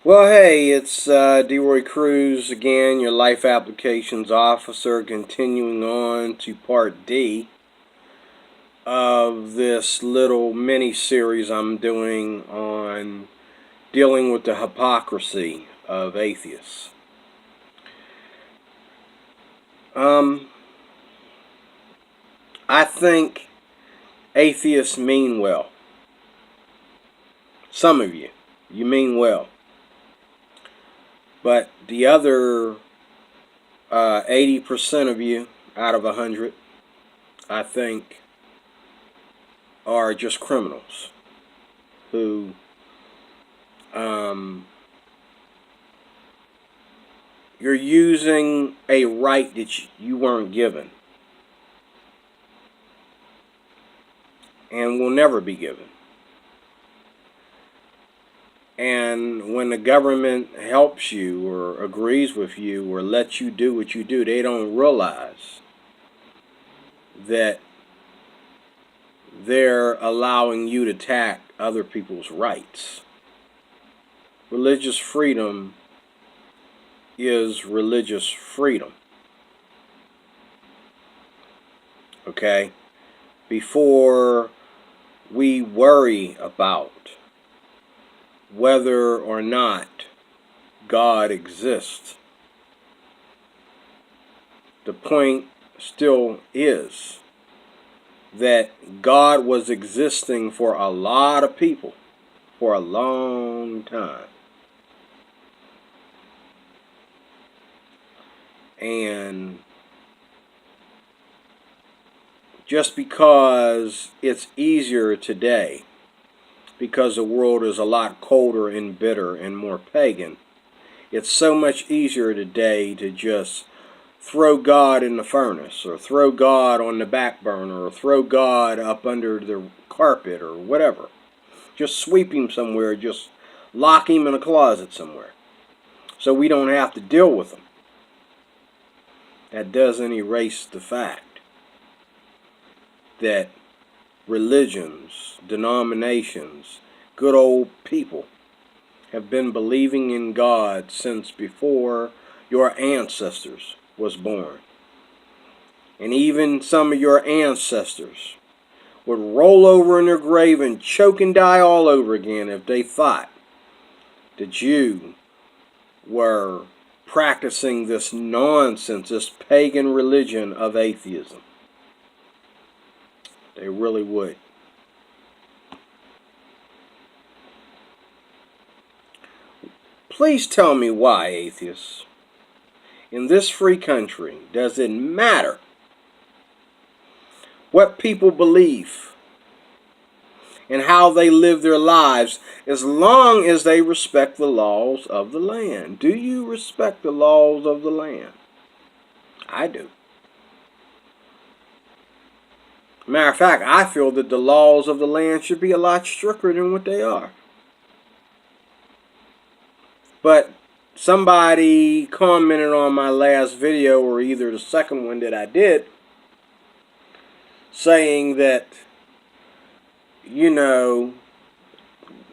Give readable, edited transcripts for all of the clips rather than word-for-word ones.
Well, hey, it's DeRoy Cruz again, your life applications officer, continuing on to part D of this little mini series I'm doing on dealing with the hypocrisy of atheists. I think atheists mean well. Some of you mean well. But the other 80% of you out of 100, I think, are just criminals who you're using a right that you weren't given and will never be given. And when the government helps you or agrees with you or lets you do what you do, they don't realize that they're allowing you to attack other people's rights. Religious freedom is religious freedom. Okay? Before we worry about whether or not God exists, the point still is that God was existing for a lot of people for a long time. And just because it's easier today, because the world is a lot colder and bitter and more pagan, it's so much easier today to just throw God in the furnace, or throw God on the back burner, or throw God up under the carpet, or whatever. Just sweep him somewhere, just lock him in a closet somewhere, so we don't have to deal with him. That doesn't erase the fact that religions, denominations, good old people have been believing in God since before your ancestors was born. And even some of your ancestors would roll over in their grave and choke and die all over again if they thought that you were practicing this nonsense, this pagan religion of atheism. They really would. Please tell me why, atheists, in this free country, does it matter what people believe and how they live their lives as long as they respect the laws of the land? Do you respect the laws of the land? I do. Matter of fact, I feel that the laws of the land should be a lot stricter than what they are. But somebody commented on my last video, or either the second one that I did, saying that,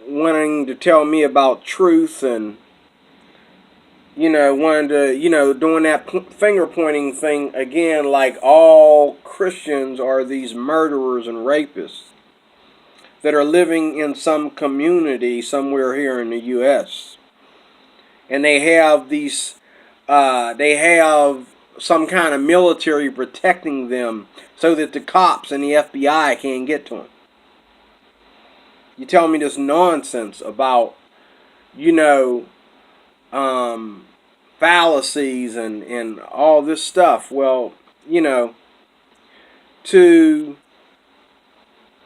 wanting to tell me about truth and, wanting to, doing that finger pointing thing again, like all Christians are these murderers and rapists that are living in some community somewhere here in the U.S. And they have some kind of military protecting them so that the cops and the FBI can't get to them. You tell me this nonsense about, fallacies and all this stuff. Well, to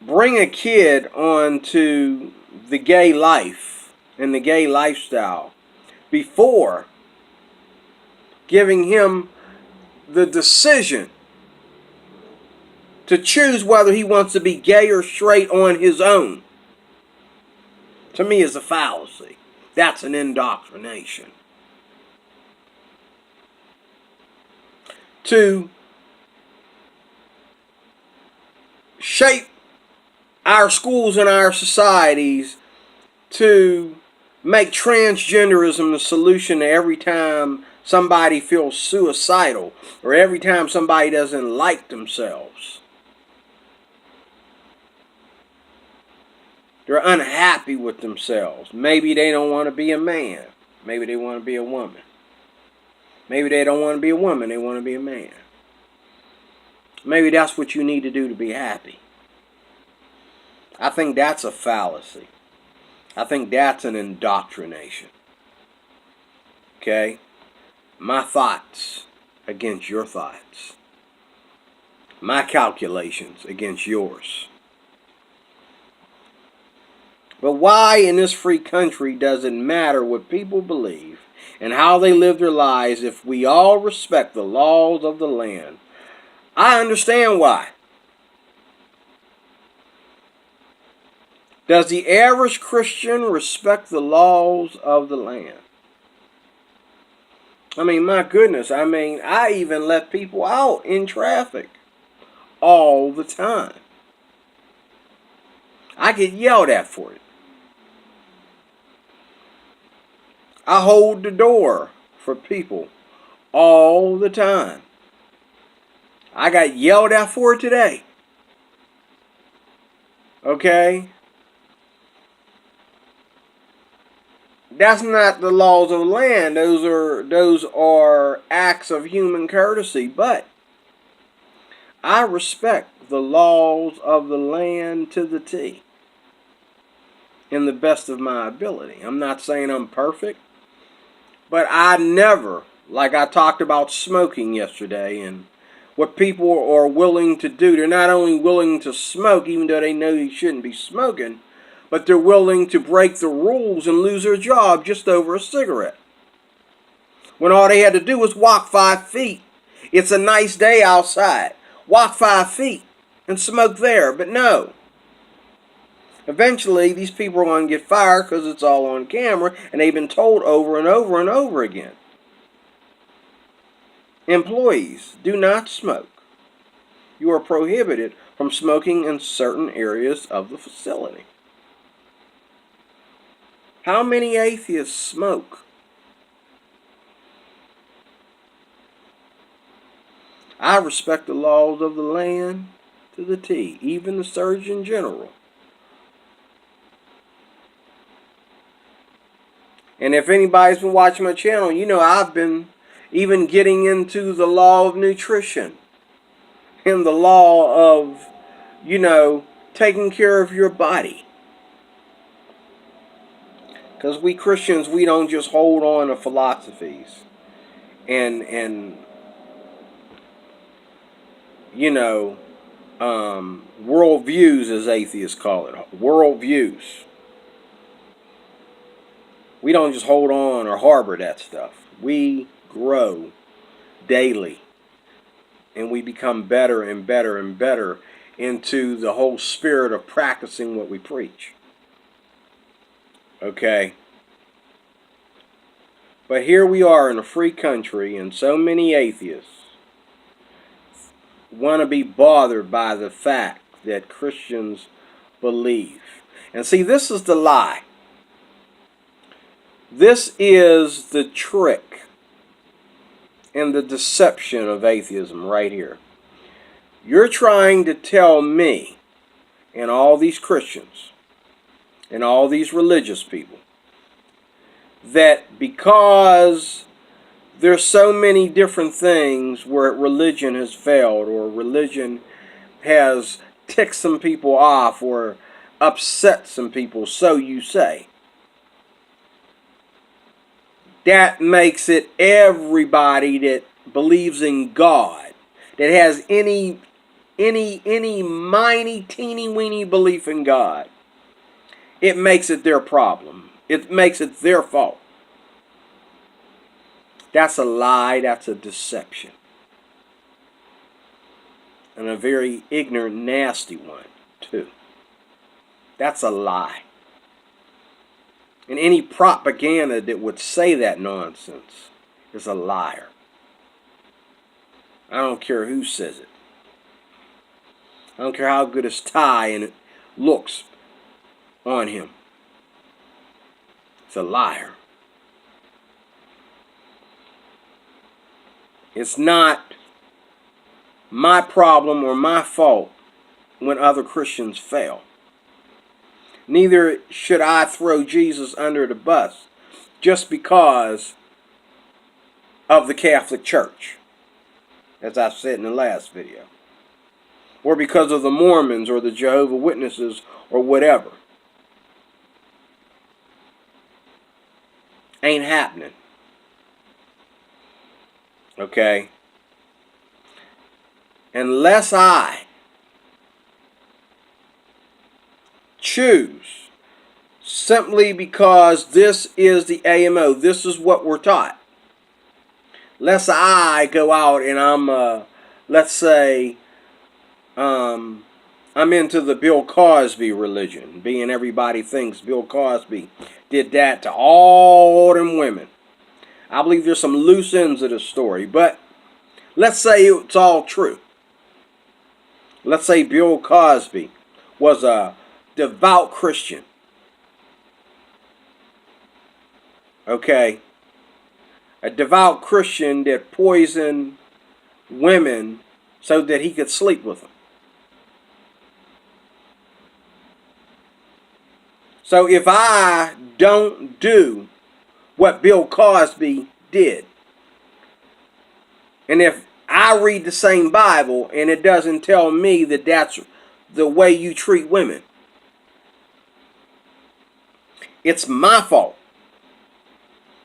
bring a kid onto the gay life and the gay lifestyle before giving him the decision to choose whether he wants to be gay or straight on his own, to me, is a fallacy. That's an indoctrination. To shape our schools and our societies to make transgenderism the solution to every time somebody feels suicidal or every time somebody doesn't like themselves. They're unhappy with themselves. Maybe they don't want to be a man. Maybe they want to be a woman. Maybe they don't want to be a woman. They want to be a man. Maybe that's what you need to do to be happy. I think that's a fallacy. I think that's an indoctrination. Okay? My thoughts against your thoughts. My calculations against yours. But why in this free country does it matter what people believe and how they live their lives if we all respect the laws of the land? I understand why. Does the average Christian respect the laws of the land? I mean, my goodness, I even let people out in traffic all the time. I get yelled at for it. I hold the door for people all the time. I got yelled at for it today. Okay? That's not the laws of the land. Those are acts of human courtesy. But I respect the laws of the land to the T. In the best of my ability. I'm not saying I'm perfect. But I never, like I talked about smoking yesterday and what people are willing to do. They're not only willing to smoke, even though they know you shouldn't be smoking, but they're willing to break the rules and lose their job just over a cigarette. When all they had to do was walk 5 feet. It's a nice day outside. Walk 5 feet and smoke there. But no. Eventually, these people are going to get fired because it's all on camera, and they've been told over and over and over again. Employees, do not smoke. You are prohibited from smoking in certain areas of the facility. How many atheists smoke? I respect the laws of the land to the T, even the Surgeon General. And if anybody's been watching my channel, you know I've been even getting into the law of nutrition and the law of, taking care of your body. Because we Christians, we don't just hold on to philosophies and worldviews, as atheists call it. Worldviews. We don't just hold on or harbor that stuff. We grow daily. And we become better and better and better into the whole spirit of practicing what we preach. Okay? But here we are in a free country, and so many atheists want to be bothered by the fact that Christians believe. And see, this is the lie. This is the trick and the deception of atheism right here. You're trying to tell me and all these Christians and all these religious people that because there's so many different things where religion has failed or religion has ticked some people off or upset some people, so you say, that makes it everybody that believes in God, that has any miney, teeny weeny belief in God, it makes it their problem. It makes it their fault. That's a lie. That's a deception. And a very ignorant, nasty one, too. That's a lie. And any propaganda that would say that nonsense is a liar. I don't care who says it. I don't care how good his tie and it looks on him. It's a liar. It's not my problem or my fault when other Christians fail. Neither should I throw Jesus under the bus just because of the Catholic Church, as I said in the last video, or because of the Mormons or the Jehovah's Witnesses or whatever. Ain't happening. Okay? Unless I choose, simply because this is the AMO, this is what we're taught. Lest I go out and I'm, let's say, I'm into the Bill Cosby religion, being everybody thinks Bill Cosby did that to all them women. I believe there's some loose ends of the story, but let's say it's all true. Let's say Bill Cosby was a devout Christian. Okay? A devout Christian that poisoned women so that he could sleep with them. So if I don't do what Bill Cosby did, and if I read the same Bible and it doesn't tell me that that's the way you treat women, it's my fault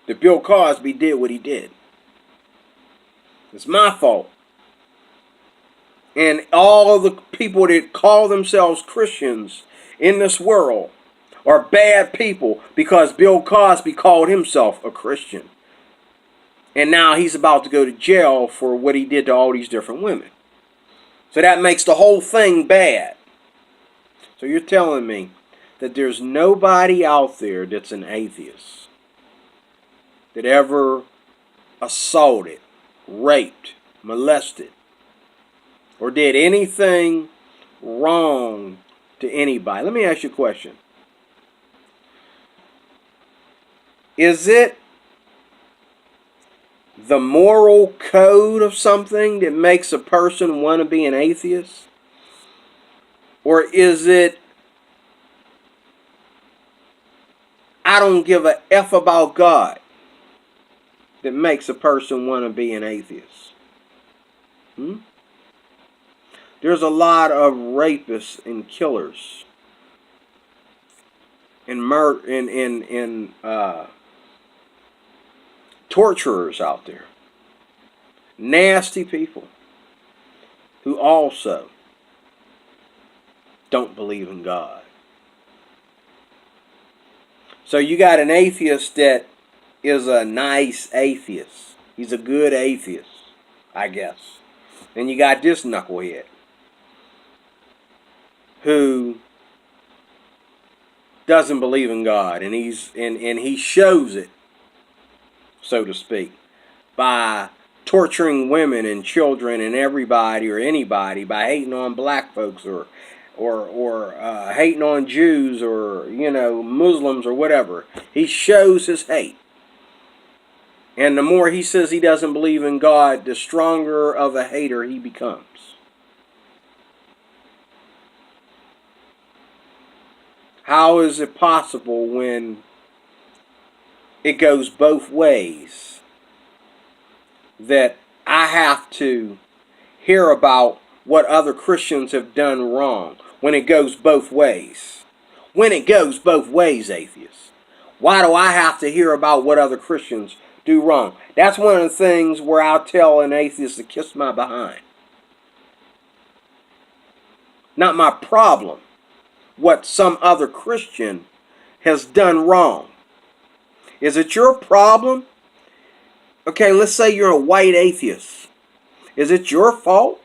that Bill Cosby did what he did. It's my fault. And all the people that call themselves Christians in this world are bad people because Bill Cosby called himself a Christian. And now he's about to go to jail for what he did to all these different women. So that makes the whole thing bad. So you're telling me that there's nobody out there that's an atheist that ever assaulted, raped, molested, or did anything wrong to anybody. Let me ask you a question. Is it the moral code of something that makes a person want to be an atheist? Or is it, I don't give a F about God, that makes a person want to be an atheist? There's a lot of rapists and killers and torturers out there. Nasty people who also don't believe in God. So you got an atheist that is a nice atheist. He's a good atheist, I guess. And you got this knucklehead who doesn't believe in God, and he shows it, so to speak, by torturing women and children and everybody or anybody, by hating on black folks or hating on Jews or Muslims or whatever. He shows his hate. And the more he says he doesn't believe in God, the stronger of a hater he becomes. How is it possible when it goes both ways that I have to hear about what other Christians have done wrong when it goes both ways? When it goes both ways, atheists. Why do I have to hear about what other Christians do wrong? That's one of the things where I'll tell an atheist to kiss my behind. Not my problem what some other Christian has done wrong. Is it your problem? Okay, let's say you're a white atheist. Is it your fault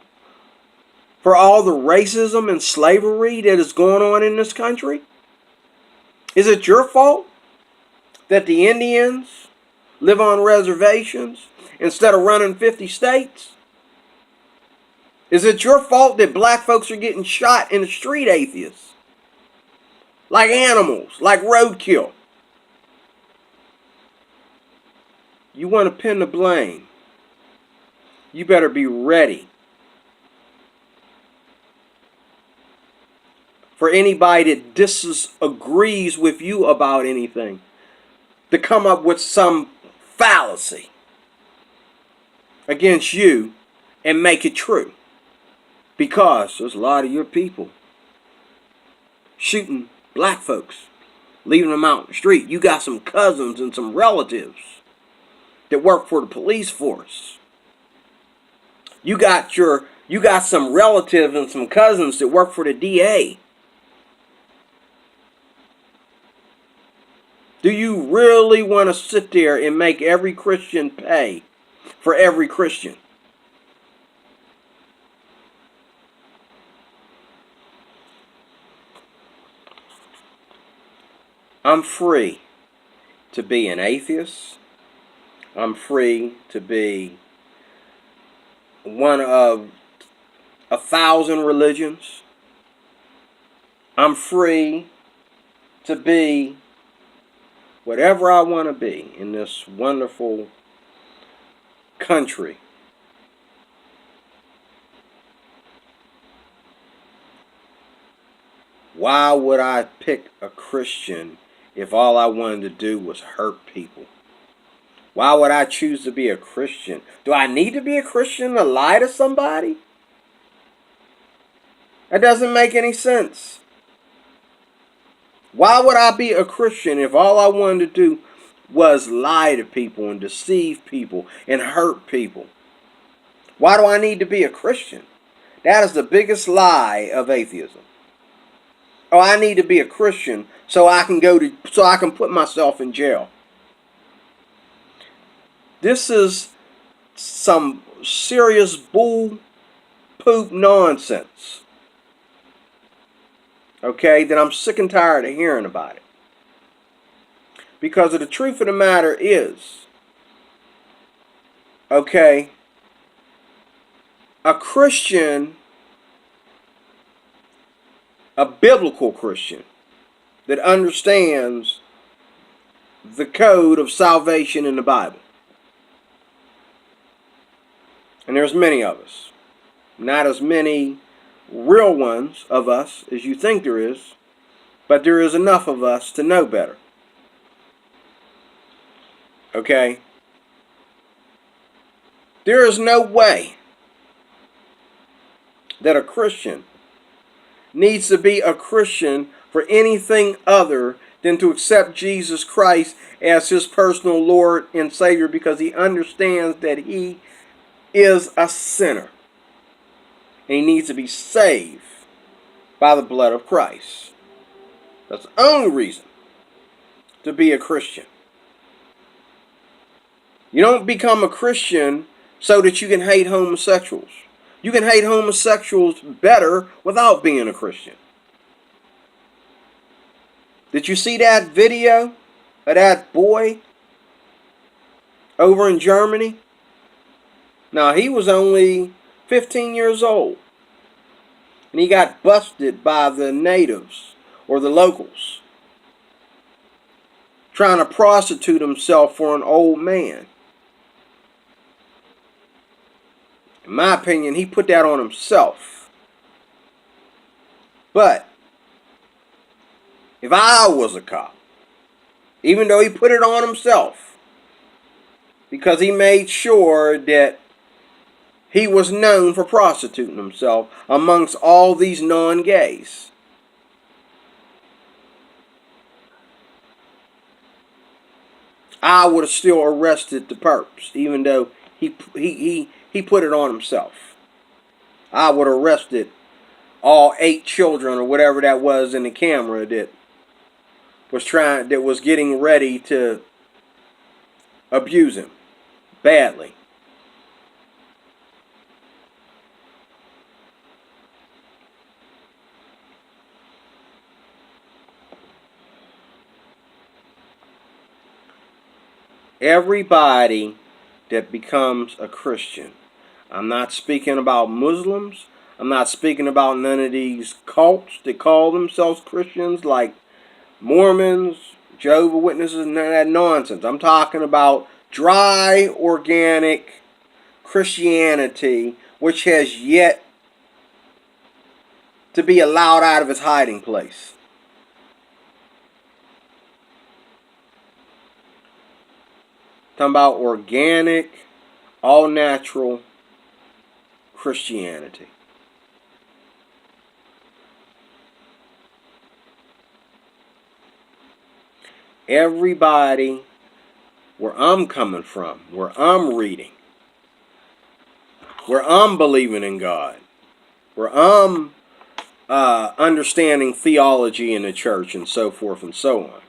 for all the racism and slavery that is going on in this country? Is it your fault that the Indians live on reservations instead of running 50 states? Is it your fault that black folks are getting shot in the street, atheists? Like animals, like roadkill. you want to pin the blame, you better be ready for anybody that disagrees with you about anything to come up with some fallacy against you and make it true. Because there's a lot of your people shooting black folks, leaving them out in the street. You got some cousins and some relatives that work for the police force. You got some relatives and some cousins that work for the DA. Do you really want to sit there and make every Christian pay for every Christian? I'm free to be an atheist. I'm free to be one of 1,000 religions. I'm free to be whatever I want to be in this wonderful country. Why would I pick a Christian if all I wanted to do was hurt people? Why would I choose to be a Christian? Do I need to be a Christian to lie to somebody? That doesn't make any sense. Why would I be a Christian if all I wanted to do was lie to people and deceive people and hurt people? Why do I need to be a Christian? That is the biggest lie of atheism. Oh, I need to be a Christian so I can put myself in jail. This is some serious bull poop nonsense. Okay, that I'm sick and tired of hearing about it. Because the truth of the matter is, okay, a Christian, a biblical Christian that understands the code of salvation in the Bible. And there's many of us. Not as many real ones of us as you think there is, but there is enough of us to know better. Okay? There is no way that a Christian needs to be a Christian for anything other than to accept Jesus Christ as his personal Lord and Savior, because he understands that he is a sinner. And he needs to be saved by the blood of Christ. That's the only reason to be a Christian. You don't become a Christian so that you can hate homosexuals. You can hate homosexuals better without being a Christian. Did you see that video of that boy over in Germany? Now, he was only 15 years old. And he got busted by the natives or the locals trying to prostitute himself for an old man. In my opinion, he put that on himself. But if I was a cop, even though he put it on himself, because he made sure that he was known for prostituting himself amongst all these non-gays, I would have still arrested the perps, even though he put it on himself. I would have arrested all 8 children or whatever that was in the camera that was getting ready to abuse him badly. Everybody that becomes a Christian, I'm not speaking about Muslims, I'm not speaking about none of these cults that call themselves Christians like Mormons, Jehovah's Witnesses, none of that nonsense. I'm talking about dry, organic Christianity, which has yet to be allowed out of its hiding place. Talking about organic, all natural Christianity. Everybody, where I'm coming from, where I'm reading, where I'm believing in God, where I'm understanding theology in the church and so forth and so on.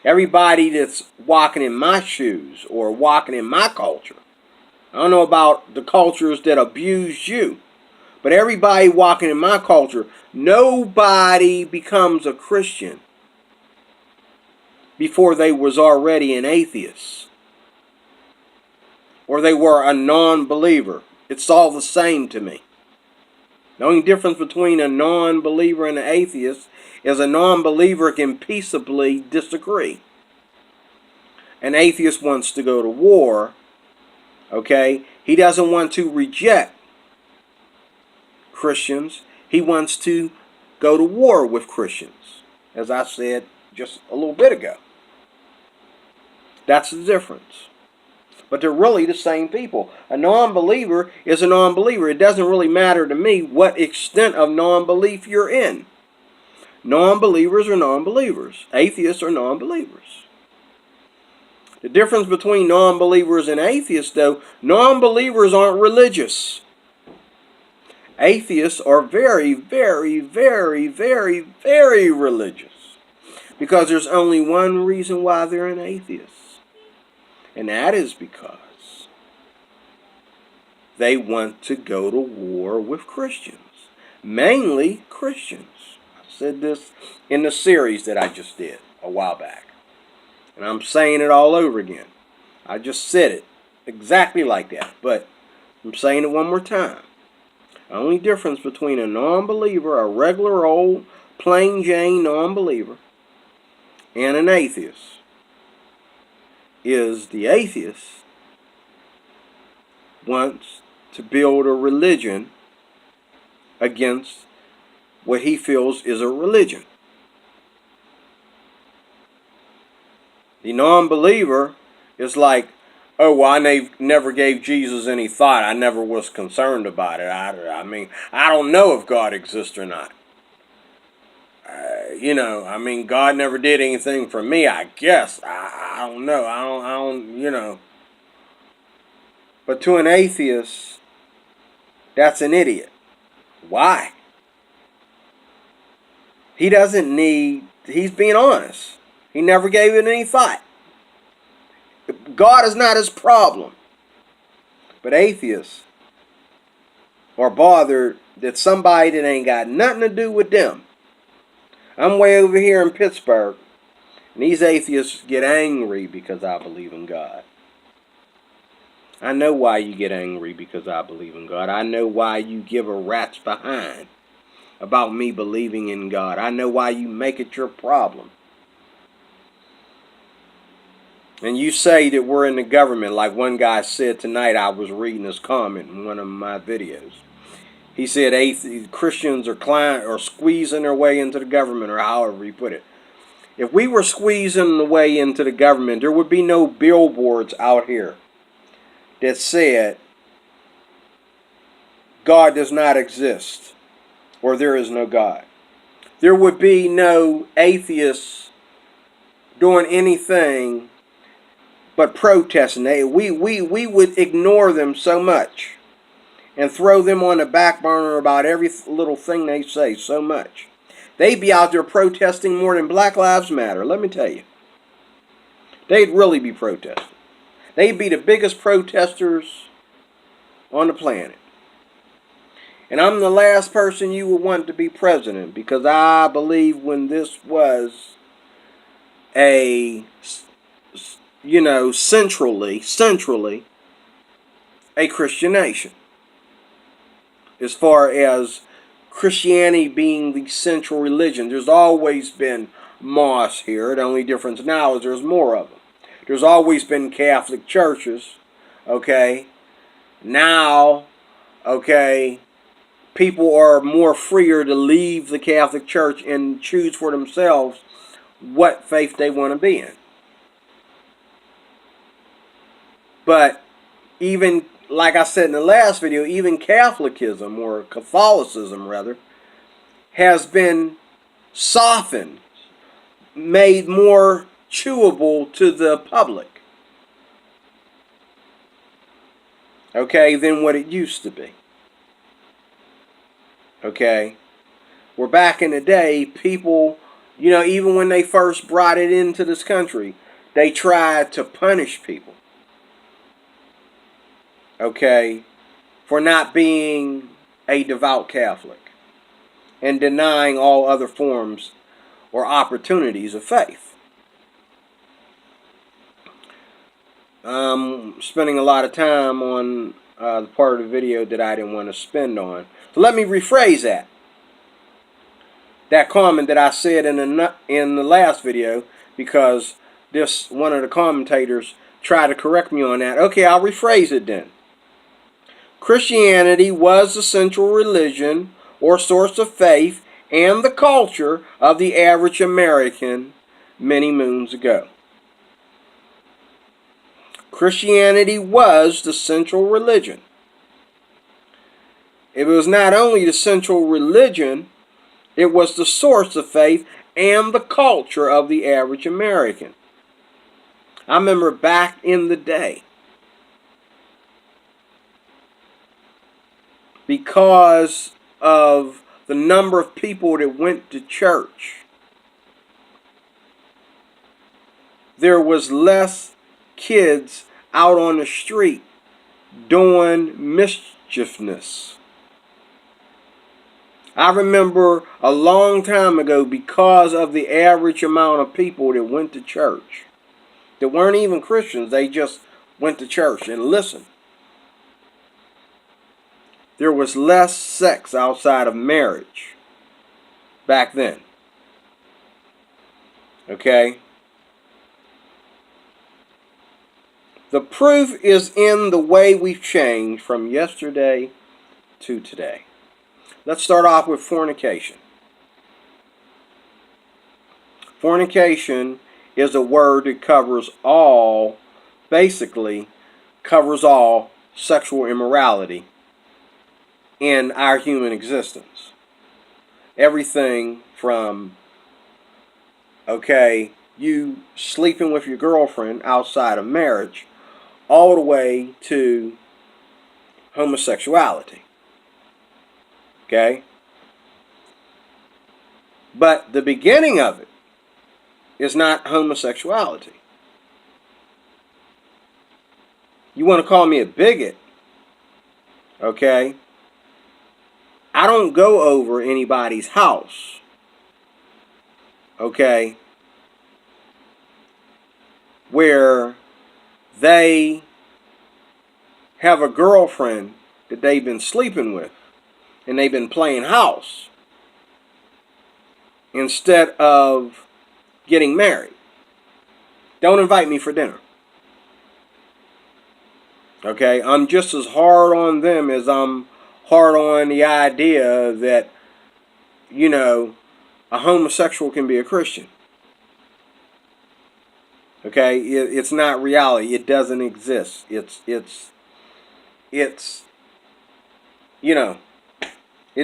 Everybody that's walking in my shoes or walking in my culture. I don't know about the cultures that abuse you, but everybody walking in my culture, nobody becomes a Christian before they was already an atheist or they were a non-believer. It's all the same to me. The only difference between a non-believer and an atheist is a non-believer can peaceably disagree. An atheist wants to go to war, okay? He doesn't want to reject Christians. He wants to go to war with Christians, as I said just a little bit ago. That's the difference. But they're really the same people. A non-believer is a non-believer. It doesn't really matter to me what extent of non-belief you're in. Non-believers are non-believers. Atheists are non-believers. The difference between non-believers and atheists, though, non-believers aren't religious. Atheists are very, very, very, very, very religious. Because there's only one reason why they're an atheist. And that is because they want to go to war with Christians. Mainly Christians. I said this in the series that I just did a while back. And I'm saying it all over again. I just said it exactly like that. But I'm saying it one more time. The only difference between a non-believer, a regular old plain Jane non-believer, and an atheist is the atheist wants to build a religion against what he feels is a religion. The non-believer is like, oh, well, I never gave Jesus any thought. I never was concerned about it. I mean, I don't know if God exists or not. God never did anything for me, I guess. I don't know. I don't. But to an atheist, that's an idiot. Why? He doesn't need, he's being honest. He never gave it any thought. God is not his problem. But atheists are bothered that somebody that ain't got nothing to do with them. I'm way over here in Pittsburgh, and these atheists get angry because I believe in God. I know why you get angry because I believe in God. I know why you give a rat's behind about me believing in God. I know why you make it your problem. And you say that we're in the government, like one guy said tonight. I was reading his comment in one of my videos. He said Christians are squeezing their way into the government, or however he put it. If we were squeezing the way into the government, there would be no billboards out here that said God does not exist or there is no God. There would be no atheists doing anything but protesting. We would ignore them so much and throw them on the back burner about every little thing they say so much. They'd be out there protesting more than Black Lives Matter, let me tell you. They'd really be protesting. They'd be the biggest protesters on the planet. And I'm the last person you would want to be president, because I believe when this was centrally a Christian nation. As far as Christianity being the central religion, there's always been mosques here. The only difference now is there's more of them. There's always been Catholic churches, okay? Now, okay, people are more freer to leave the Catholic Church and choose for themselves what faith they want to be in. But even, like I said in the last video, even Catholicism, or Catholicism rather, has been softened, made more chewable to the public, okay, than what it used to be. Okay? Where back in the day, people, even when they first brought it into this country, they tried to punish people, okay, for not being a devout Catholic and denying all other forms or opportunities of faith. I'm spending a lot of time on the part of the video that I didn't want to spend on. So let me rephrase that. That comment that I said in the last video, because this one of the commentators tried to correct me on that. Okay, I'll rephrase it then. Christianity was the central religion or source of faith and the culture of the average American many moons ago. Christianity was the central religion. It was not only the central religion, it was the source of faith and the culture of the average American. I remember back in the day, because of the number of people that went to church, there was less kids out on the street doing mischievousness. I remember a long time ago, because of the average amount of people that went to church, that weren't even Christians, they just went to church and listened. There was less sex outside of marriage back then. Okay? The proof is in the way we've changed from yesterday to today. Let's start off with fornication. Fornication is a word that covers all, basically covers all sexual immorality in our human existence. Everything from, okay, you sleeping with your girlfriend outside of marriage, all the way to homosexuality. Okay? But the beginning of it is not homosexuality. You want to call me a bigot? Okay? I don't go over anybody's house. Okay? Where they have a girlfriend that they've been sleeping with, and they've been playing house instead of getting married. Don't invite me for dinner. Okay? I'm just as hard on them as I'm hard on the idea that, a homosexual can be a Christian. Okay? It's not reality. It doesn't exist. It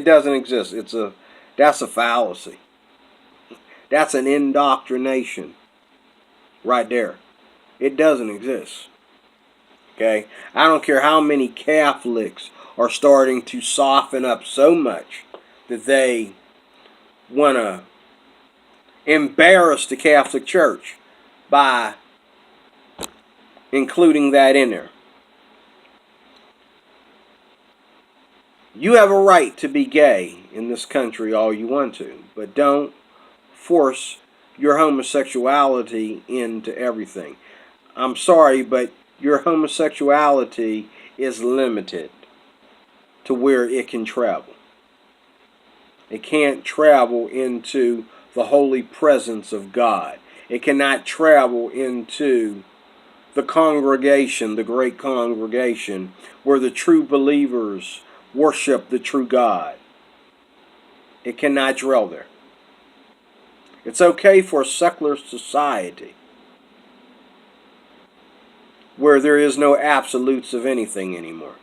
doesn't exist. That's a fallacy. That's an indoctrination right there. It doesn't exist. Okay? I don't care how many Catholics are starting to soften up so much that they want to embarrass the Catholic Church by including that in there. You have a right to be gay in this country all you want to, but don't force your homosexuality into everything. I'm sorry, but your homosexuality is limited to where it can travel. It can't travel into the holy presence of God. It cannot travel into the congregation, the great congregation, where the true believers worship the true God. It cannot dwell there. It's okay for a secular society where there is no absolutes of anything anymore.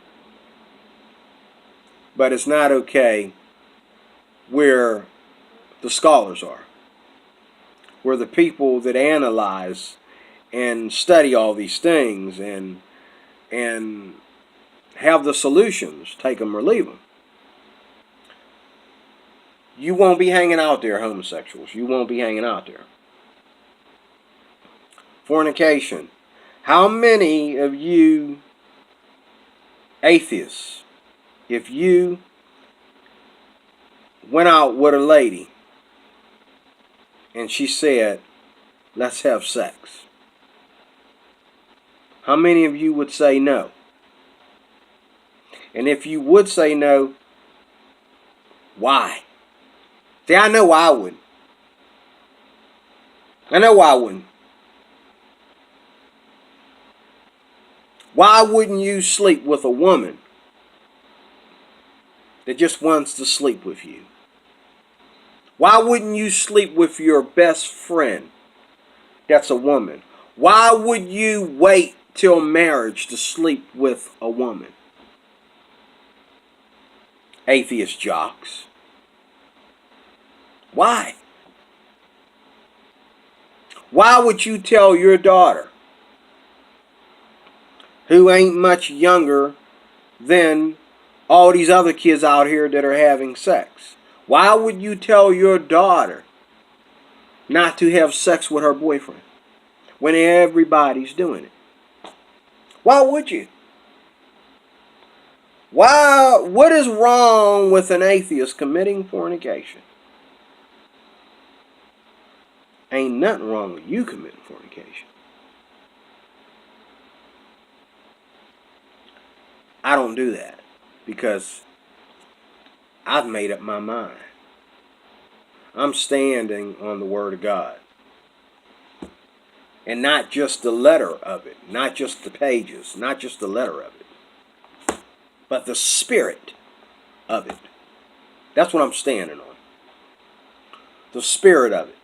But it's not okay where the scholars are, where the people that analyze and study all these things and have the solutions, take them or leave them. You won't be hanging out there, homosexuals. You won't be hanging out there. Fornication. How many of you atheists, if you went out with a lady and she said, let's have sex, how many of you would say no? And if you would say no, why? See, I know why I wouldn't. I know why I wouldn't. Why wouldn't you sleep with a woman that just wants to sleep with you? Why wouldn't you sleep with your best friend that's a woman? Why would you wait till marriage to sleep with a woman? Atheist jocks. Why? Why would you tell your daughter, who ain't much younger than all these other kids out here that are having sex, why would you tell your daughter not to have sex with her boyfriend when everybody's doing it? Why would you? Why? What is wrong with an atheist committing fornication? Ain't nothing wrong with you committing fornication. I don't do that because I've made up my mind. I'm standing on the Word of God. And not just the letter of it, not just the pages, not just the letter of it, but the spirit of it. That's what I'm standing on. The spirit of it.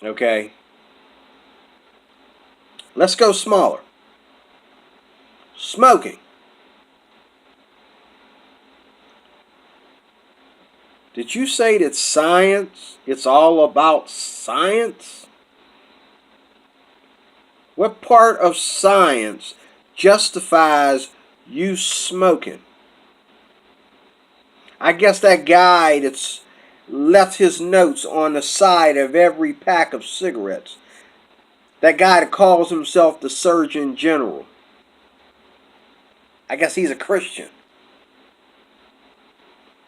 Okay? Let's go smaller. Smoking. Did you say that science, it's all about science? What part of science justifies you smoking? I guess that guy that's left his notes on the side of every pack of cigarettes, that guy that calls himself the Surgeon General, I guess he's a Christian.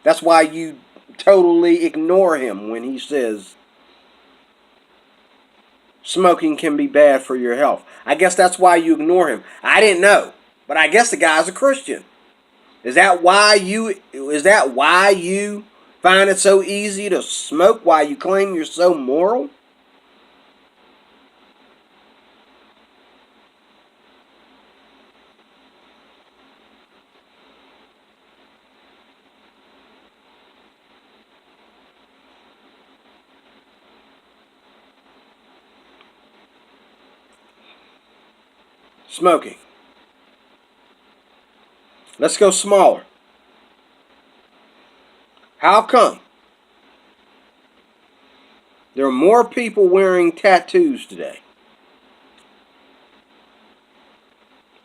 That's why you totally ignore him when he says smoking can be bad for your health. I guess that's why you ignore him. I didn't know, but I guess the guy's a Christian. Is that why you find it so easy to smoke? Why you claim you're so moral? Smoking. Let's go smaller. How come there are more people wearing tattoos today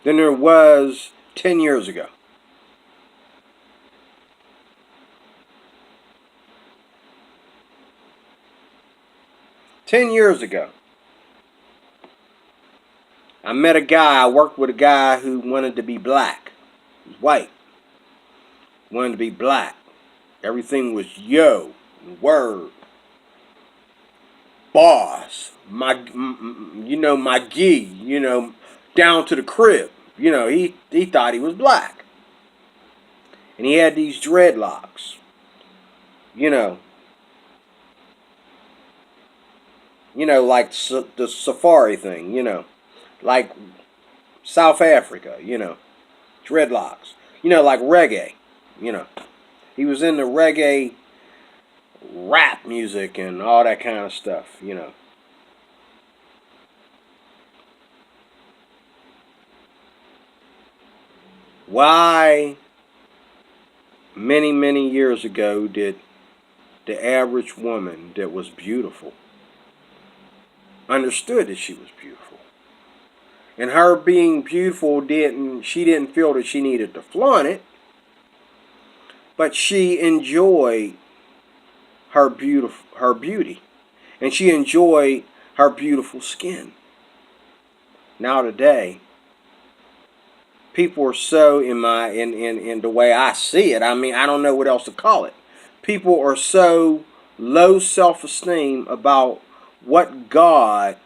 than there was 10 years ago? $10 years ago, I met a guy, I worked with a guy who wanted to be black. He was white. Wanted to be black. Everything was yo, word, boss, my gi, down to the crib. He thought he was black. And he had these dreadlocks. like the safari thing, like South Africa, dreadlocks, like reggae, you know. He was into reggae rap music and all that kind of stuff. Why, many, many years ago, did the average woman that was beautiful understood that she was beautiful? And her being beautiful she didn't feel that she needed to flaunt it, but she enjoyed her beauty. And she enjoyed her beautiful skin. Now today, people are so in the way I see it. I mean, I don't know what else to call it. People are so low self-esteem about what God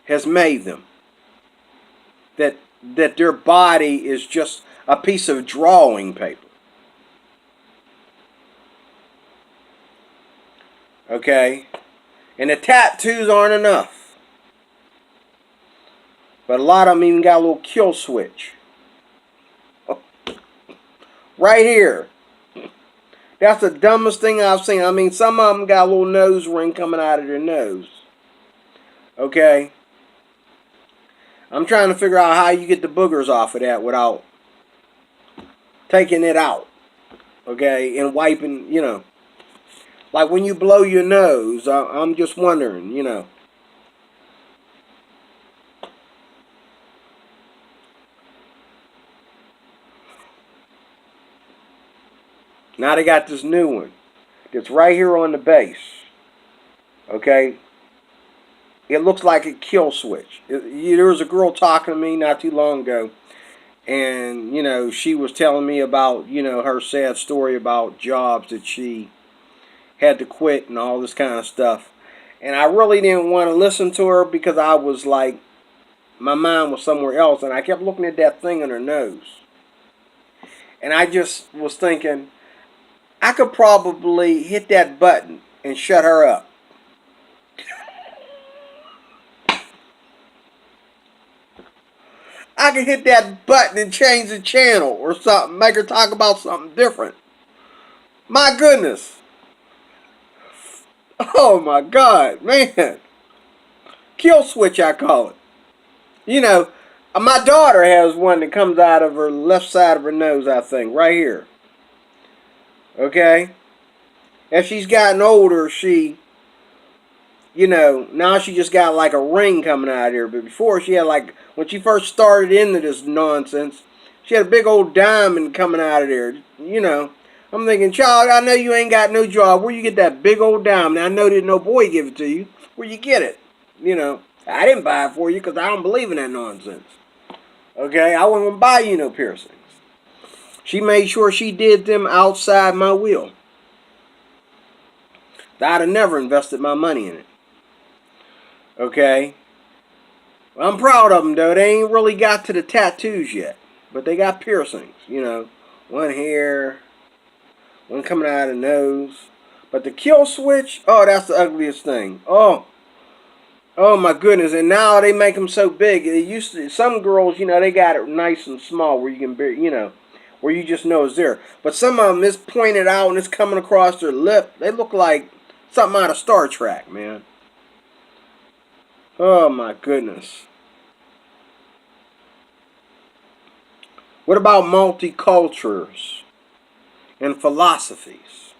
has made them. That their body is just a piece of drawing paper. Okay? And the tattoos aren't enough. But a lot of them even got a little kill switch. Right here. That's the dumbest thing I've seen. I mean, some of them got a little nose ring coming out of their nose. Okay? I'm trying to figure out how you get the boogers off of that without taking it out. Okay? And wiping, Like when you blow your nose, I'm just wondering, Now they got this new one that's right here on the base. Okay? It looks like a kill switch. There was a girl talking to me not too long ago, and, she was telling me about, her sad story about jobs that she had to quit and all this kind of stuff. And I really didn't want to listen to her because I was like, my mind was somewhere else, and I kept looking at that thing on her nose. And I just was thinking, I could probably hit that button and shut her up. I could hit that button and change the channel or something, make her talk about something different. My goodness. Oh my God, man. Kill switch, I call it. My daughter has one that comes out of her left side of her nose, I think, right here. Okay? As she's gotten older, now she just got like a ring coming out of here. But before, she had like, when she first started into this nonsense, she had a big old diamond coming out of there. I'm thinking, child, I know you ain't got no job. Where you get that big old diamond? I know that no boy give it to you. Where you get it? I didn't buy it for you because I don't believe in that nonsense. Okay? I wasn't going to buy you no piercings. She made sure she did them outside my will. I'd have never invested my money in it. Okay? Well, I'm proud of them, though. They ain't really got to the tattoos yet. But they got piercings, One here, one coming out of the nose. But the kill switch, oh, that's the ugliest thing. Oh my goodness. And now they make them so big. It used to, some girls, they got it nice and small where you can, where you just know it's there. But some of them is pointed out and it's coming across their lip. They look like something out of Star Trek, man. Oh my goodness. What about multicultures and philosophies?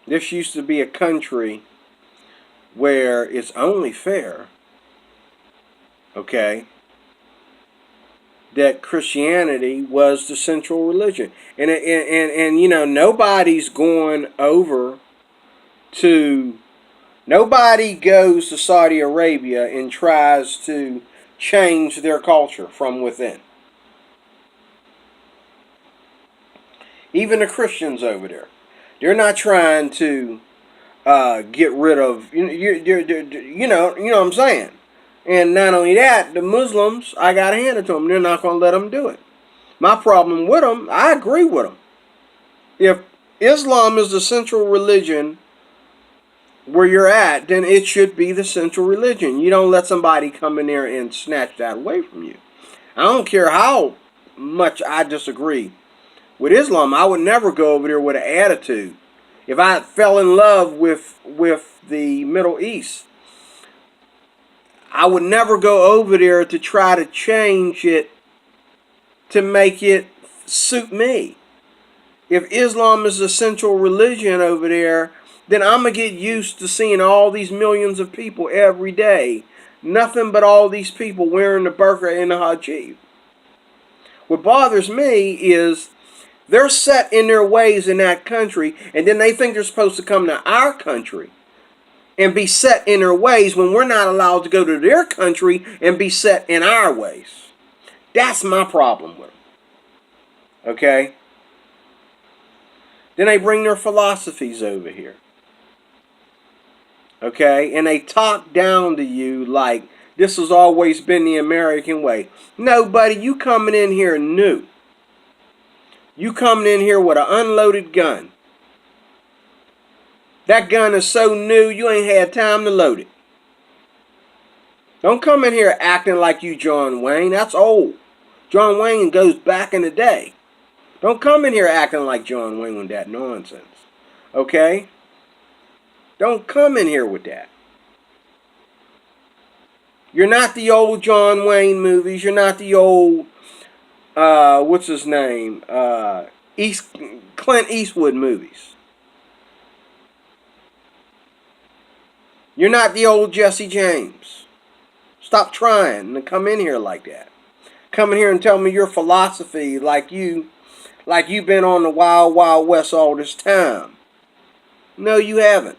This used to be a country where it's only fair, okay, that Christianity was the central religion. And nobody's going over to, nobody goes to Saudi Arabia and tries to change their culture from within. Even the Christians over there, they're not trying to get rid of, you know what I'm saying. And not only that, the Muslims, I got to hand it to them. They're not going to let them do it. My problem with them, I agree with them. If Islam is the central religion where you're at, then it should be the central religion. You don't let somebody come in there and snatch that away from you. I don't care how much I disagree with Islam. I would never go over there with an attitude. If I fell in love with the Middle East, I would never go over there to try to change it to make it suit me. If Islam is the central religion over there, then I'm going to get used to seeing all these millions of people every day. Nothing but all these people wearing the burqa and the hijab. What bothers me is they're set in their ways in that country, and then they think they're supposed to come to our country and be set in their ways when we're not allowed to go to their country and be set in our ways. That's my problem with them. Okay? Then they bring their philosophies over here. Okay? And they talk down to you like this has always been the American way. No, buddy, you coming in here new. You coming in here with an unloaded gun. That gun is so new, you ain't had time to load it. Don't come in here acting like you John Wayne. That's old. John Wayne goes back in the day. Don't come in here acting like John Wayne with that nonsense. Okay? Don't come in here with that. You're not the old John Wayne movies. You're not the old, what's his name? Clint Eastwood movies. You're not the old Jesse James. Stop trying to come in here like that. Come in here and tell me your philosophy like you've been on the Wild Wild West all this time. No, you haven't.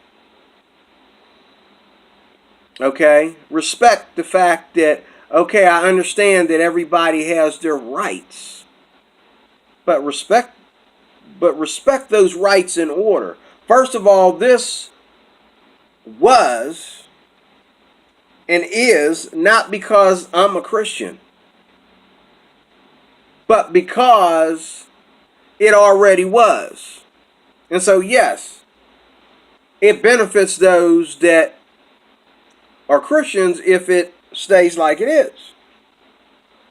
Okay? Respect the fact that, okay, I understand that everybody has their rights. But respect those rights in order. First of all, this was and is not because I'm a Christian, but because it already was. And so, yes, it benefits those that are Christians if it stays like it is.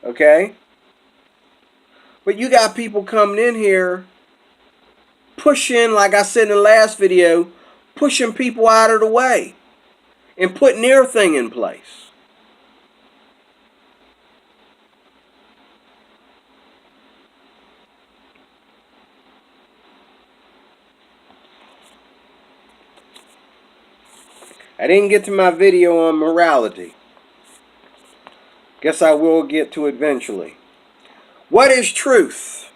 Okay? But you got people coming in here pushing, like I said in the last video, pushing people out of the way and putting their thing in place. I didn't get to my video on morality. Guess I will get to it eventually. What is truth?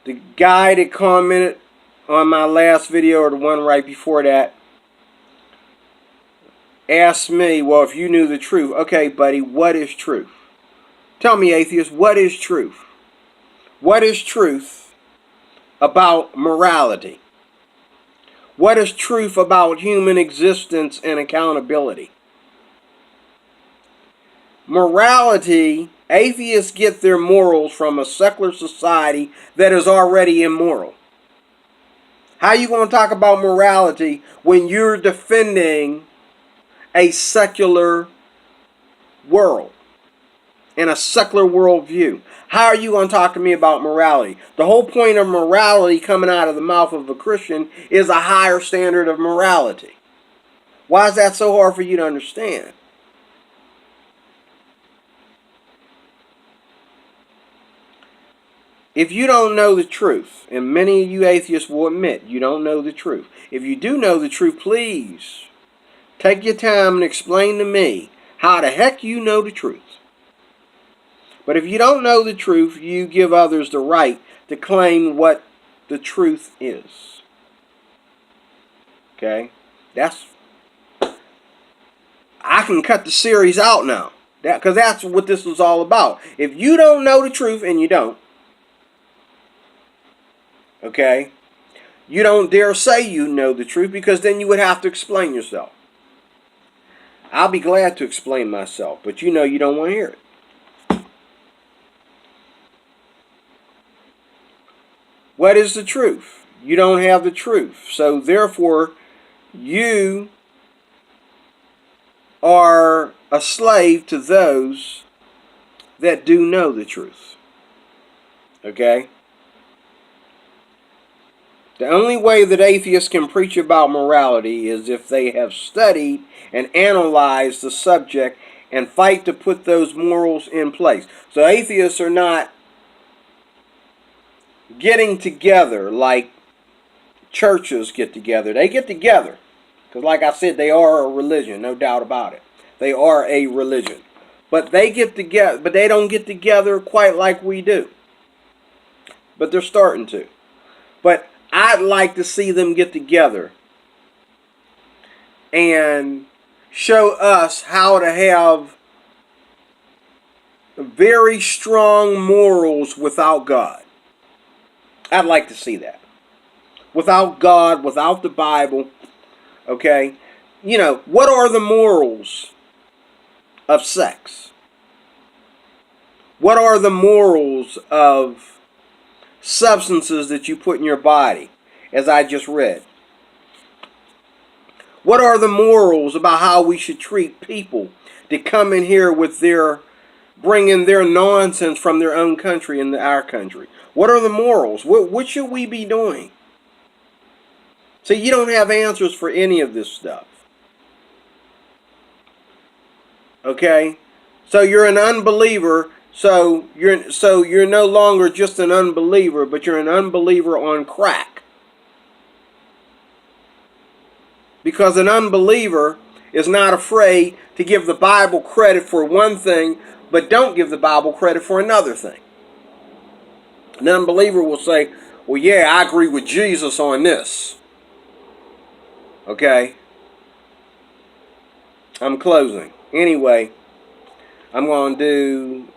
The guy that commented on my last video, or the one right before that, asked me, well, if you knew the truth. Okay, buddy, what is truth? Tell me, atheist, what is truth? What is truth about morality? What is truth about human existence and accountability? Morality, atheists get their morals from a secular society that is already immoral. How are you going to talk about morality when you're defending a secular world and a secular worldview? How are you going to talk to me about morality? The whole point of morality coming out of the mouth of a Christian is a higher standard of morality. Why is that so hard for you to understand? If you don't know the truth, and many of you atheists will admit you don't know the truth. If you do know the truth, please take your time and explain to me how the heck you know the truth. But if you don't know the truth, you give others the right to claim what the truth is. Okay? I can cut the series out now. Because that's what this was all about. If you don't know the truth, and you don't, okay, you don't dare say you know the truth, because then you would have to explain yourself. I'll be glad to explain myself, but you know you don't want to hear it. What is the truth? You don't have the truth. So therefore, you are a slave to those that do know the truth. Okay? The only way that atheists can preach about morality is if they have studied and analyzed the subject and fight to put those morals in place. So atheists are not getting together like churches get together. They get together because, like I said, they are a religion, no doubt about it. They are a religion. But they get together, but they don't get together quite like we do. But they're starting to. But I'd like to see them get together and show us how to have very strong morals without God. I'd like to see that. Without God, without the Bible, okay? You know, what are the morals of sex? What are the morals of substances that you put in your body, as I just read? What are the morals about how we should treat people that come in here with bringing their nonsense from their own country into our country? What are the morals? What should we be doing? So you don't have answers for any of this stuff. Okay? So you're an unbeliever, so you're no longer just an unbeliever, but you're an unbeliever on crack. Because an unbeliever is not afraid to give the Bible credit for one thing, but don't give the Bible credit for another thing. An unbeliever will say, well, yeah, I agree with Jesus on this. Okay? I'm closing. Anyway, I'm going to do